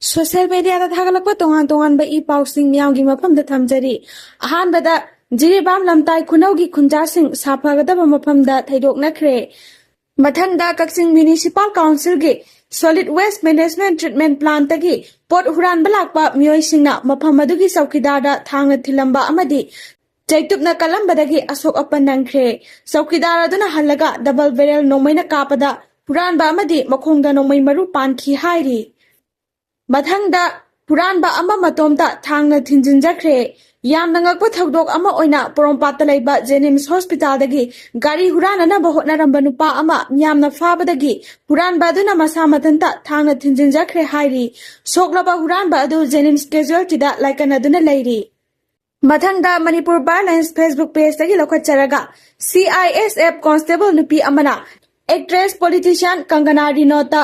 Social media da thagalakpa tongan ba I pausing miyamgi mafamda thamjari. Ahanbada jiribam lamtai khunaugi khunjasing saphagadaba mafamda thaidoknakre. Mathangda Kaksing Municipal Council gi Solid Waste Management Treatment Plant tagi pot huranba lakpa miyoisingna mafam adugi saukidada thangna thilamba amadi Jaitupna kalambadagi asok apanangkre. Saukidara aduna halaga double barrel nomaina kapada huranba amadi makhongda nomai maru pankhi hairi. Mathangda huranba ama matomda thangna thinjinjakre. Yamna ngakpa thagdok ama oina Porompata laiba Jenims Hospital dagi gari huranana bahotnaramba nupa ama miyamna fabadagi huranba aduna masa mathanta thangna thinjinjakre hairi. Soklaba huranba adu Jenims casualty da laikana aduna lairi. Mathangda Manipur Bar Lines Facebook page tagi lokhacharaga CISF Constable nupi amana actress politician kangana Renaut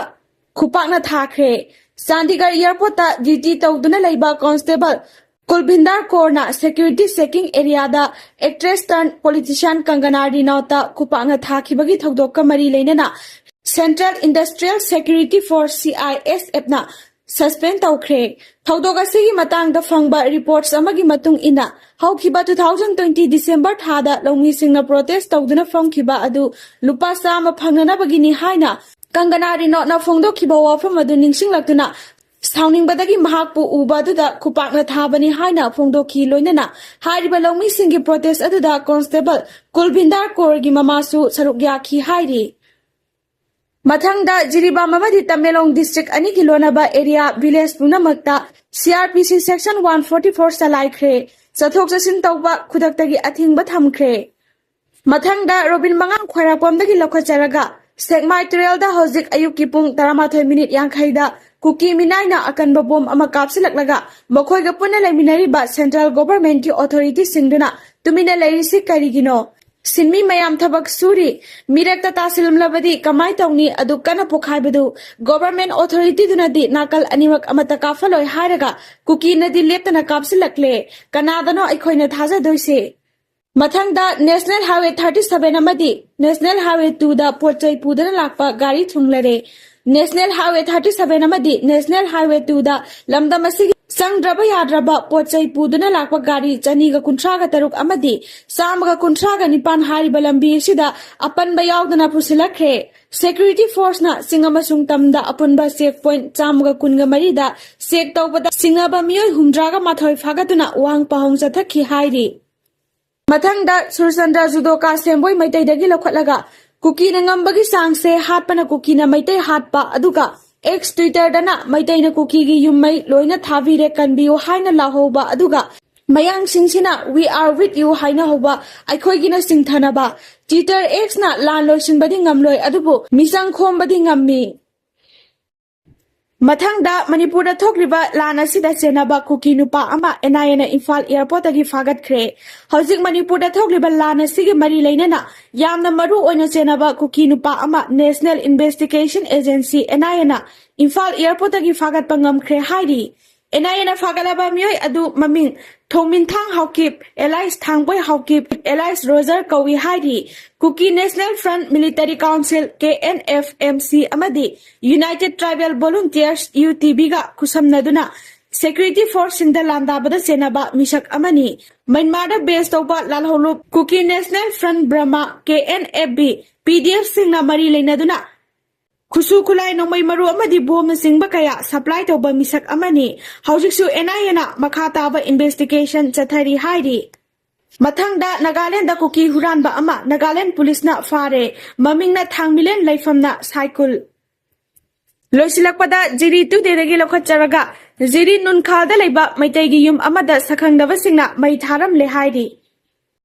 khupakna thakre. Chandigarh airport ta duty tawduna laiba constable Kulbhindar Kaurna security checking area da actress turned politician kangana Renaut khupakna thakhibagi thogdokka mari leinana Central Industrial Security Force CISF na suspend tawkhre. Thogdok asigi matangda fangba reports amagi matung ina hawkhiba 2020 December thada lawmi singna protest tawduna fangkhiba adu lupa sama phangnanabagi ni haina kangana Renaut na phongdokhiba wafam adu ningsinglaktuna Sauningbadagi mahakpu uba aduda khupakna thabani haina phongdokhi loinana hariba lawmi singi protest aduda constable Kulbhindar Kaurgi mamasu sarukyakhi hairi. Mathangda Jiribam amadi Tamelong district ani kilonaba area village punamakta CRPC section 144 salaikre chathok chasin tawba khudaktagi athingba thamkre. Mathangda Robin Mangang khwairapomdagi lokhacharaga Sekmai trail da hozik ayuki pung 13 minute yankhaida kuki minaina akanba bom ama kapsilaklaga mokhoiga punna laiminariba central government ki authority singduna tumina lairisi karigino Sinmi mayam thabak suri mirakta tasilamlabadi kamai tawni adu kana pokhaibadu government authority dunadi nakal animak amata kafaloi haraga kuki nadi leptana kapsilakle kanadano aikhoina thaja doise. Mathangda National Highway 37 amadi National Highway 2 da porchai pudana lakpa gari thunglare. National Highway 37 amadi National Highway 2 da lamdam asigi Sangdraba yadraba porchai pudana lakpa gari chaniga kuntraga taruk amadi samaga kuntraga nipan hariba lambi sida apanba yaudana pusilakre. Security force na singamasung tamda apunba checkpoint chamaga kunga marida check tawbada singaba miyoi humdraga mathoi fagatuna wang pahong chathakhi hairi. Mathangda Surchandra Judoka Semboi Maitai dagi lokhatlaga kuki na ngambagi sangse hatpana kuki na Maitai hatpa aduga X Twitter dana Maitai na kuki gi yummai loina thavire kanbiyo haina lahoba aduga mayang singsina we are with you haina hoba aikhoi gina singthanaba Twitter X na lan loisinbadi ngamloi adubu misang khombadi ngammi. Mathangda Manipurda thokliba lana sida chenaba kuki nupa ama NIA Imphal airport agi fagatkre. Hojik Manipurda thokliba lana sigi mari leinana yamna maru oina chenaba kuki nupa ama National Investigation Agency NIA na Imphal airport agi fagatpa ngamkre hairi. NIA na fagalaba miyoi adu maming Thongminthang Haukip Elias Thangboy Haukip Elias Roger Kawi hairi. Kuki National Front Military Council KNFMC amadi United Tribal Volunteers UTB ga kusamnaduna Security Force in the landabada senaba misak amani Myanmar based tawba lalholup Kuki National Front Brahma KNFB PDF singna mari leinaduna Kusu kulai nomai maru amadi bom na singba kaya supply tawba misak amani haujiksu NIA na makhataba investigation chathari hairi. Mathangda Nagaland da kuki huranba ama Nagaland police na fare maming na thangmilen laifamna cycle. Loisilakpada jiri tu deregi lokhacharaga jiri nunkhalda leiba maitai gi yum amada sakhangdaba singna mai tharam le hairi.